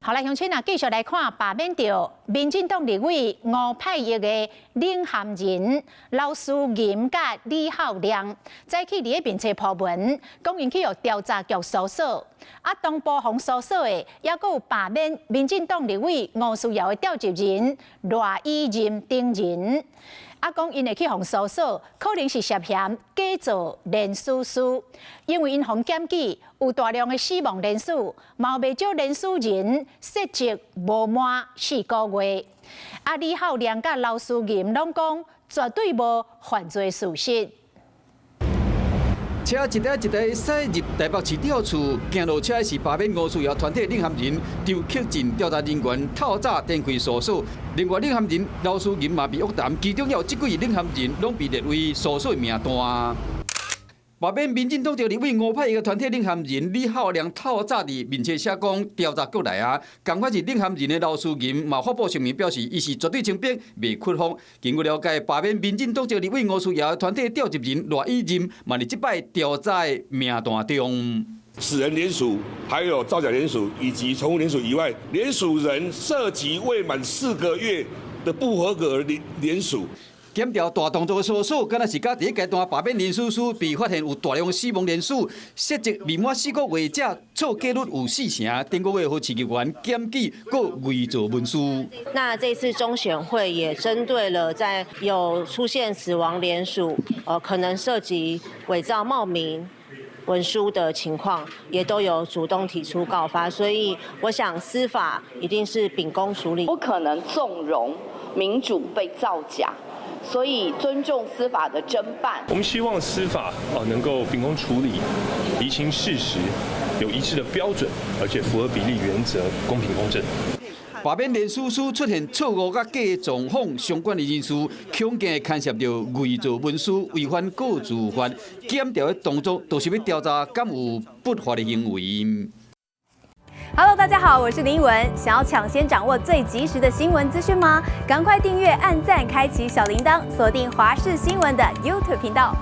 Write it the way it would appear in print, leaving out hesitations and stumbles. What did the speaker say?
好来，乡亲啊，继续来看罢免掉民进党立委吴派役的领衔人老苏银甲李浩亮，早起伫面册破文，讲因去予调查局搜索，东部防搜索的，也有罢免民进党立委吴思瑶的调集人赖以任等人。讲因会去互搜索，可能是涉嫌假造连署书，因为因互检举有大量的死亡人数，嘛未少连署人涉及无满4个月。李浩亮甲刘思银拢讲绝对无犯罪事实。车一台一台驶入台北市调处，行路车是罢免吴思瑶团体领衔人张克进调查人员透早展开搜索。另外领衔人刘思银嘛被约谈，其中也有7位领衔人拢被列为搜索名单。罢免民进党立委吴派一个团体领衔人李浩亮透早伫面册写讲调查局来啊，同款是领衔人的刘思银嘛发布声明表示，伊是绝对清白，未屈服。经过了解，罢免民进党立委吴思瑶团体调集人赖以任嘛伫即摆调查的名单中。死人联署，还有造假联署以及重复联署以外，联署人涉及未满4个月的不合格联署。检调大动作的搜索，敢若是甲第一阶段罢免连署书被发现有大量死亡人数，涉及未满4个月者错假率有4成，顶个月和市议员检举各伪造文书。那这次中选会也针对了在有出现死亡联署，可能涉及伪造冒名文书的情况，也都有主动提出告发，所以我想司法一定是秉公处理，不可能纵容民主被造假。所以尊重司法的侦办。我们希望司法能够秉公处理，厘清事实，有一致的标准，而且符合比例原则，公平公正。罢免连署书出现错误甲假状况相关的人士，恐惊牵涉到伪造文书、违反告诉法，检调的动作都是要调查敢有不法的行为。Hello， 大家好，我是林依文。想要抢先掌握最及时的新闻资讯吗？赶快订阅、按赞、开启小铃铛，锁定华视新闻的 YouTube 频道。